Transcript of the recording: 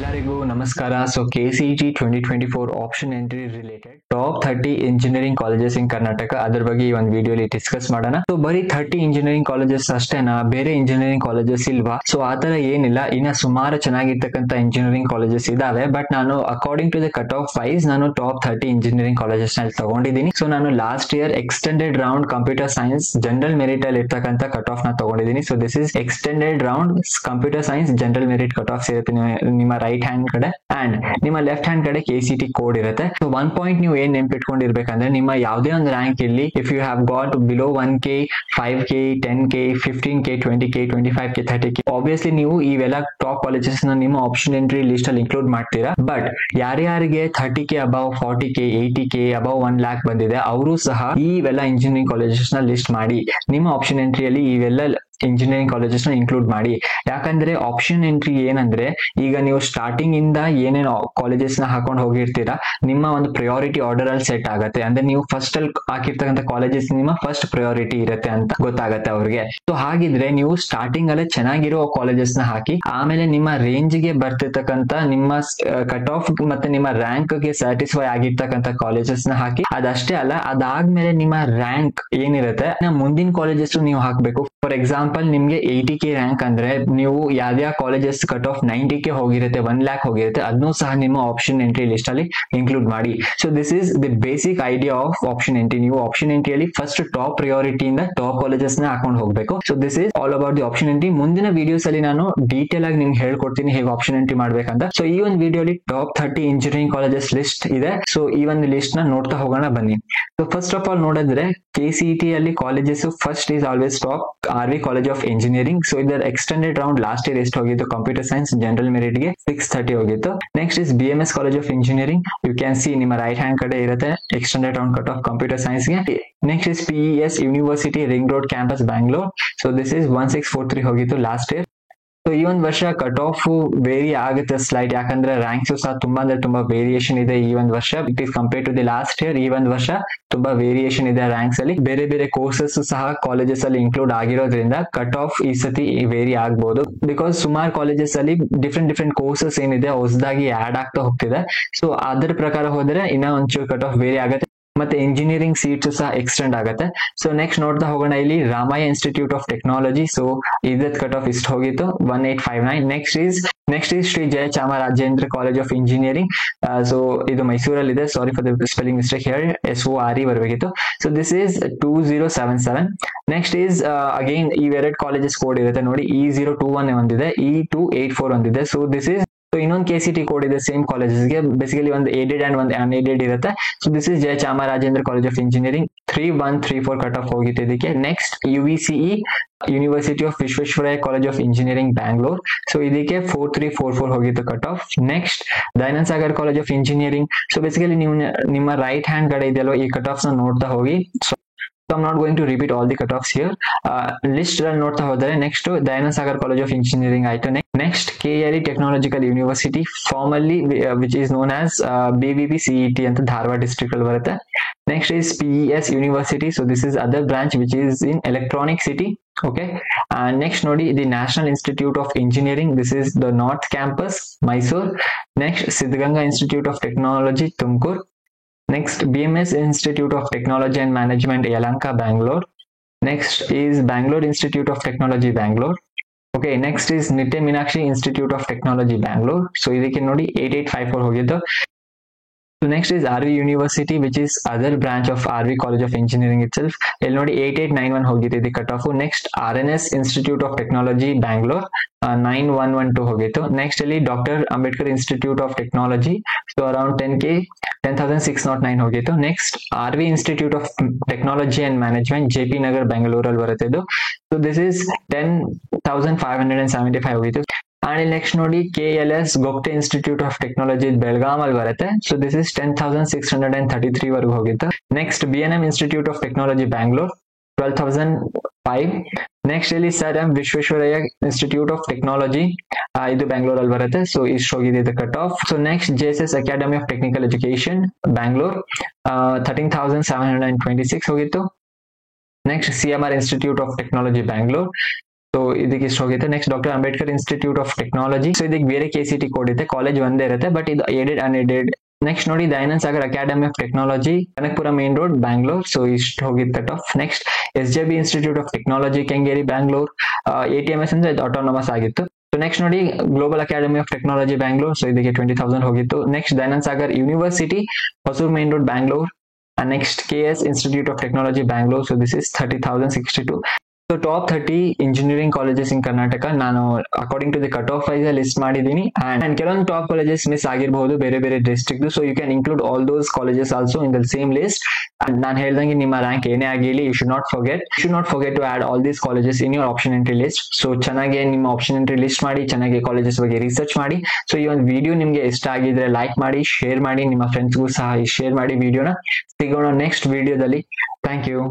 ಎಲ್ಲರಿಗೂ ನಮಸ್ಕಾರ. So KCET 2024 option entry related top 30 engineering colleges ಇನ್ ಕರ್ನಾಟಕ, ಅದ್ರ ಬಗ್ಗೆ ಈ ಒಂದು ವಿಡಿಯೋಲಿ ಡಿಸ್ಕಸ್ ಮಾಡೋಣ. ಸೊ ಬರೀ 30 ಇಂಜಿನಿಯರಿಂಗ್ ಕಾಲೇಜಸ್ ಅಷ್ಟೇನಾ, ಬೇರೆ ಇಂಜಿನಿಯರಿಂಗ್ ಕಾಲೇಜಸ್ ಇಲ್ವಾ? ಸೊ ಆತರ ಏನಿಲ್ಲ, ಇನ್ನ ಸುಮಾರು ಚೆನ್ನಾಗಿರ್ತಕ್ಕಂಥ ಇಂಜಿನಿಯರಿಂಗ್ ಕಾಲೇಜಸ್ ಇದಾವೆ. ಬಟ್ ನಾನು according to the cut off wise ನಾನು ಟಾಪ್ 30 ಇಂಜಿನಿಯರಿಂಗ್ ಕಾಲೇಜಸ್ ನಲ್ಲಿ ತಗೊಂಡಿದ್ದೀನಿ. ಸೊ ನಾನು last year extended round computer science general merit ಅಲ್ಲಿ ಇರ್ತಕ್ಕಂಥ ಕಟ್ ಆಫ್ ನ ತಗೊಂಡಿದ್ದೀನಿ. So this is extended round computer science general merit cut off ಸಿಗುತ್ತೆ ನಿಮ್ಮ ರೈಟ್ ಹ್ಯಾಂಡ್ ಕಡೆ ಅಂಡ್ ನಿಮ್ಮ ಲೆಫ್ಟ್ ಹ್ಯಾಂಡ್ ಕಡೆ KCET ಕೋಡ್ ಇರುತ್ತೆ. ಸೊ 1 ಪಾಯಿಂಟ್ ನೀವು ಏನ್ ನೆನ್ಪಿಟ್ಕೊಂಡಿರ್ಬೇಕಂದ್ರೆ, ನಿಮ್ಮ ಯಾವುದೇ ಒಂದು ರ್ಯಾಂಕ್ ಇಲ್ಲಿ if you have got below 1K, 5K, 10K, 15K, 20K, 25K, 30K, obviously ನೀವು ಇವೆಲ್ಲ ಟಾಪ್ ಕಾಲೇಜಸ್ ನ ನಿಮ್ಮ ಆಪ್ಷನ್ ಎಂಟ್ರಿ ಲಿಸ್ಟ್ ಅಲ್ಲಿ ಇನ್ಕ್ಲೂಡ್ ಮಾಡ್ತೀರಾ. ಬಟ್ ಯಾರ್ಯಾರಿಗೆ 30K above, 40K, 80K above 1 lakh ಬಂದಿದೆ, ಅವರು ಸಹ ಇವೆಲ್ಲ ಇಂಜಿನಿಯರಿಂಗ್ ಕಾಲೇಜಸ್ ನ ಲಿಸ್ಟ್ ಮಾಡಿ ನಿಮ್ಮ ಆಪ್ಷನ್ ಎಂಟ್ರಿಯಲ್ಲಿ ಇವೆಲ್ಲ ಇಂಜಿನಿಯರಿಂಗ್ ಕಾಲೇಜಸ್ ನ ಇನ್ಕ್ಲೂಡ್ ಮಾಡಿ. ಯಾಕಂದ್ರೆ ಆಪ್ಷನ್ ಎಂಟ್ರಿ ಏನಂದ್ರೆ, ಈಗ ನೀವು ಸ್ಟಾರ್ಟಿಂಗ್ ಇಂದ ಏನೇನು ಕಾಲೇಜಸ್ ನ ಹಾಕೊಂಡು ಹೋಗಿರ್ತೀರಾ, ನಿಮ್ಮ ಒಂದು ಪ್ರಯಾರಿಟಿ ಆರ್ಡರ್ ಅಲ್ಲಿ ಸೆಟ್ ಆಗುತ್ತೆ. ಅಂದ್ರೆ ನೀವು ಫಸ್ಟ್ ಅಲ್ಲಿ ಹಾಕಿರ್ತಕ್ಕಂಥ ಕಾಲೇಜಸ್ ನಿಮ್ಮ ಫಸ್ಟ್ ಪ್ರಯಾರಿಟಿ ಇರುತ್ತೆ ಅಂತ ಗೊತ್ತಾಗತ್ತೆ ಅವ್ರಿಗೆ. ಸೊ ಹಾಗಿದ್ರೆ ನೀವು ಸ್ಟಾರ್ಟಿಂಗ್ ಅಲ್ಲೇ ಚೆನ್ನಾಗಿರೋ ಕಾಲೇಜಸ್ ನ ಹಾಕಿ, ಆಮೇಲೆ ನಿಮ್ಮ ರೇಂಜ್ ಗೆ ಬರ್ತಿರ್ತಕ್ಕಂಥ ನಿಮ್ಮ ಕಟ್ ಆಫ್ ಮತ್ತೆ ನಿಮ್ಮ ರ್ಯಾಂಕ್ ಗೆ ಸ್ಯಾಟಿಸ್ಫೈ ಆಗಿರ್ತಕ್ಕಂಥ ಕಾಲೇಜಸ್ ನ ಹಾಕಿ. ಅದಷ್ಟೇ ಅಲ್ಲ, ಅದಾದ್ಮೇಲೆ ನಿಮ್ಮ ರ್ಯಾಂಕ್ ಏನಿರುತ್ತೆ ಮುಂದಿನ ಕಾಲೇಜಸ್ ನೀವು ಹಾಕ್ಬೇಕು. ಫಾರ್ ಎಕ್ಸಾಂಪಲ್ ನಿಮ್ಗೆ 80K ರ್ಯಾಂಕ್ ಅಂದ್ರೆ ನೀವು ಯಾವ್ಯಾವ ಕಾಲೇಜಸ್ ಕಟ್ ಆಫ್ 90K ಹೋಗಿರುತ್ತೆ, 1 lakh ಹೋಗಿರುತ್ತೆ, ಅದನ್ನು ಸಹ ನಿಮ್ಮ ಆಪ್ಷನ್ ಎಂಟ್ರಿ ಲಿಸ್ಟ್ ಅಲ್ಲಿ ಇನ್ಕ್ಲೂಡ್ ಮಾಡಿ. So this is the basic idea of option entry. ನೀವು ಆಪ್ಷನ್ ಎಂಟ್ರಿಯಲ್ಲಿ ಫಸ್ಟ್ ಟಾಪ್ ಪ್ರಿಯಾರಿಟಿಯಿಂದ ಟಾಪ್ ಕಾಲೇಜಸ್ ನ ಹಾಕೊಂಡು ಹೋಗ್ಬೇಕು. So this is all about the option entry. ಮುಂದಿನ ವಿಡಿಯೋಸ್ ಅಲ್ಲಿ ನಾನು ಡೀಟೇಲ್ ಆಗಿ ನಿಮ್ಗೆ ಹೇಳ್ಕೊಡ್ತೀನಿ ಹೇಗೆ ಆಪ್ಷನ್ ಎಂಟ್ರಿ ಮಾಡ್ಬೇಕಂತ. ಸೊ ಈ ಒಂದು ವಿಡಿಯೋಲಿ ಟಾಪ್ 30 ಇಂಜಿನಿಯರಿಂಗ್ ಕಾಲೇಜಸ್ ಲಿಸ್ಟ್ ಇದೆ. ಸೊ ಈ ಒಂದು ಲಿಸ್ಟ್ ನ ನೋಡ್ತಾ ಹೋಗೋಣ ಬನ್ನಿ. ಸೊ ಫಸ್ಟ್ ಆಫ್ ಆಲ್ ನೋಡಿದ್ರೆ KCET ಅಲ್ಲಿ colleges first is always top RV college of engineering. So ಇದರ ಎಕ್ಸ್ಟೆಂಡೆಡ್ ರೌಂಡ್ ಲಾಸ್ಟ್ ಇಯರ್ ಎಷ್ಟು ಹೋಗಿತ್ತು ಕಂಪ್ಯೂಟರ್ ಸೈನ್ಸ್ ಜನರಲ್ ಮೆರಿಟ್ ಗೆ 630 ಹೋಗಿತ್ತು. Next is BMS college of engineering. You can see ನಿಮ್ಮ right hand ಕಡೆ ಇರುತ್ತೆ extended round cut off computer science ಗೆ. Next is PES university ring road campus Bangalore. So this is 1643 ಹೋಗಿತ್ತು last year. So ಈ ಒಂದು ವರ್ಷ ಕಟ್ ಆಫ್ ವೇರಿ ಆಗುತ್ತೆ slight, ಯಾಕಂದ್ರೆ ರ್ಯಾಂಕ್ಸ್ ಸಹ ತುಂಬಾ ಅಂದ್ರೆ ತುಂಬಾ ವೇರಿಯೇಷನ್ ಇದೆ ಈ ಒಂದು ವರ್ಷ. It is compare to the last year. ಈ ಒಂದು ವರ್ಷ ತುಂಬಾ ವೇರಿಯೇಷನ್ ಇದೆ ರ್ಯಾಂಕ್ಸ್ ಅಲ್ಲಿ. ಬೇರೆ ಬೇರೆ ಕೋರ್ಸಸ್ ಸಹ ಕಾಲೇಜಸ್ ಅಲ್ಲಿ ಇನ್ಕ್ಲೂಡ್ ಆಗಿರೋದ್ರಿಂದ ಕಟ್ ಆಫ್ ಈ ಸತಿ ವೇರಿ ಆಗ್ಬಹುದು. ಬಿಕಾಸ್ ಸುಮಾರು ಕಾಲೇಜಸ್ ಅಲ್ಲಿ ಡಿಫ್ರೆಂಟ್ ಕೋರ್ಸಸ್ ಏನಿದೆ ಹೊಸದಾಗಿ ಆಡ್ ಆಗ್ತಾ ಹೋಗ್ತಿದೆ. ಸೊ ಅದರ ಪ್ರಕಾರ ಹೋದ್ರೆ ಇನ್ನ ಒಂಚೂರು ಕಟ್ ಆಫ್ ವೇರಿ ಆಗುತ್ತೆ. ಮತ್ತೆ ಇಂಜಿನಿಯರಿಂಗ್ ಸೀಟ್ಸ್ ಸಹ ಎಕ್ಸ್ಟೆಂಡ್ ಆಗುತ್ತೆ. ಸೊ ನೆಕ್ಸ್ಟ್ ನೋಡ್ತಾ ಹೋಗೋಣ ಇಲ್ಲಿ Ramaiah institute of technology. So ಇದರ ಕಟ್ ಆಫ್ ಇಷ್ಟು ಹೋಗಿತ್ತು 1859. Next is Shri Jaya Chamarajendra college of engineering. So ಇದು ಮೈಸೂರಲ್ಲಿ ಇದೆ. Sorry for the spelling mistake here, SORE ಬರಬೇಕಿತ್ತು. So this is 2077. Next is again ಇವೆರಡು ಕಾಲೇಜಸ್ ಕೋಡ್ ಇರುತ್ತೆ ನೋಡಿ. E021 ಒಂದಿದೆ, E284 ಒಂದಿದೆ. ಸೊ ದಿಸ್ ಈಸ್ ಇನ್ನೊಂದು KCET ಕೋಡ್ ಇದೆ ಸೇಮ್ ಕಾಲೇಜಸ್ಗೆ. ಬೇಸಿಕಲಿ ಒಂದು ಏಡೆಡ್ ಅಂಡ್ ಒಂದು ಅನ್ಏಡೆಡ್ ಇರುತ್ತೆ. So this is Jaya Chamarajendra college of engineering 3134 cut off ಹೋಗಿತ್ತು ಇದಕ್ಕೆ. Next UVCE university of Visvesvaraya college of engineering Bangalore. So ಇದಕ್ಕೆ 4344 ಹೋಗಿತ್ತು cut off. Next Dayananda Sagar college of engineering. So basically ನೀವು ನಿಮ್ಮ ರೈಟ್ ಹ್ಯಾಂಡ್ ಕಡೆ ಇದೆಯಲ್ವ ಈ ಕಟ್ ಆಫ್ಸ್ ನ ನೋಡ್ತಾ ಹೋಗಿ. So I'm not going to repeat all the cutoffs here. List ಅಲ್ಲಿ ನೋಡ್ತಾ ಹೋದರೆ next Dayananda Sagar college of engineering ಆಯ್ತು. Next KLE technological university, formally which is known as BBBCET ಅಂತ ಧಾರವಾಡ ಡಿಸ್ಟ್ರಿಕ್ಟ್ ಅಲ್ಲಿ ಬರುತ್ತೆ. Next is PES university. So this is other branch which is in Electronic City. Okay, next ನೋಡಿ the national institute of engineering. This is the north campus Mysore. Next Siddaganga institute of technology Tumakuru. Next BMS Institute of Technology and Management Yelahanka Bangalore. Next is Bangalore Institute of Technology Bangalore. Okay, next is Nitya Meenakshi Institute of Technology Bangalore. So ಇದಕ್ಕೆ ನೋಡಿ 8854 ಹೋಗಿದ್ದು. So next is RV University, which is other branch of RV College of Engineering itself. ಇಲ್ಲಿ ನೋಡಿ 8891 ಹೋಗಿತ್ತು ಇದು cut of. Next RNS Institute of Technology Bangalore 9112 ಹೋಗಿತ್ತು. Next ಇಲ್ಲಿ doctor Ambedkar institute of technology. So around 10,609 ಹೋಗಿತ್ತು. Next RV Institute of Technology and Management JP Nagar ಬೆಂಗಳೂರಲ್ಲಿ ಬರುತ್ತೆ ಇದು. ಸೊ ದಿಸ್ ಇಸ್ 10,575 ಹೋಗಿತ್ತು. ಅಂಡ್ ನೆಕ್ಸ್ಟ್ ನೋಡಿ KLS Gupta Institute of Technology Belgaum ಅಲ್ಲಿ ಬರುತ್ತೆ. ಸೊ ದಿಸ್ ಇಸ್ 10,633 ವರೆಗೂ ಹೋಗಿತ್ತು. Next BNM Institute of Technology Bangalore 12,005. Next ಇಲ್ಲಿ sir M Visvesvaraya institute of technology, ಇದು ಬೆಂಗಳೂರು ಅಲ್ಲಿ ಬರುತ್ತೆ. ಸೊ ಇಷ್ಟು ಹೋಗಿದೆ ಇದು cut off. So next JSS academy of technical education Bangalore 13,726 ಹೋಗಿತ್ತು. Next CMR institute of technology Bangalore so ಇದಕ್ಕೆ ಇಷ್ಟು ಹೋಗುತ್ತೆ. Next doctor Ambedkar institute of technology. So ಇದಕ್ಕೆ ಬೇರೆ KCT ಕೋಡ್ ಇದೆ, ಕಾಲೇಜ್ ಒಂದೇ ಇರುತ್ತೆ, ಬಟ್ ಇದು ಏಡೆಡ್ ಅನ್ಏಡೆಡ್. ನೆಕ್ಸ್ಟ್ ನೋಡಿ Dayanand Sagar academy of technology, Kanakapura main road, Bangalore. So ಇಷ್ಟು ಹೋಗಿತ್ತು cut off. Next SJB institute of technology, Kengeri, Bangalore. ATMS ಅಂದ್ರೆ ಆಟೋನಮಸ್ ಆಗಿತ್ತು. ಸೊ ನೆಕ್ಸ್ಟ್ ನೋಡಿ global academy of technology, Bangalore. So ಇದಕ್ಕೆ 20,000 ಹೋಗಿತ್ತು. Next Dayanand Sagar university, Hosur main road, Bangalore. Next KS institute of technology, Bangalore. So this is 30,062. So top 30 engineering colleges ಇನ್ ಕರ್ನಾಟಕ ನಾನು according to the cut off wise list ಮಾಡಿದ್ದೀನಿ. And ಕೆಲವೊಂದು top colleges miss ಆಗಿರಬಹುದು ಬೇರೆ ಬೇರೆ district. So you can include all those colleges also in the same list. And ನಾನು ಹೇಳ್ದಂಗೆ ನಿಮ್ಮ rank ಏನೇ ಆಗಿರಲಿ, you should not forget to add all these colleges in your option entry list. So ಚೆನ್ನಾಗಿ ನಿಮ್ಮ ಆಪ್ಷನ್ ಎಂಟ್ರಿ ಲಿಸ್ಟ್ ಮಾಡಿ, ಚೆನ್ನಾಗಿ colleges ಬಗ್ಗೆ ರಿಸರ್ಚ್ ಮಾಡಿ. ಸೊ ಈ ಒಂದು ವಿಡಿಯೋ ನಿಮ್ಗೆ ಇಷ್ಟ ಆಗಿದ್ರೆ ಲೈಕ್ ಮಾಡಿ, ಶೇರ್ ಮಾಡಿ, ನಿಮ್ಮ ಫ್ರೆಂಡ್ಸ್ಗೂ ಸಹ ಶೇರ್ ಮಾಡಿ ವಿಡಿಯೋನ. ಸಿಗೋಣ ನೆಕ್ಸ್ಟ್ ವಿಡಿಯೋದಲ್ಲಿ. Thank you.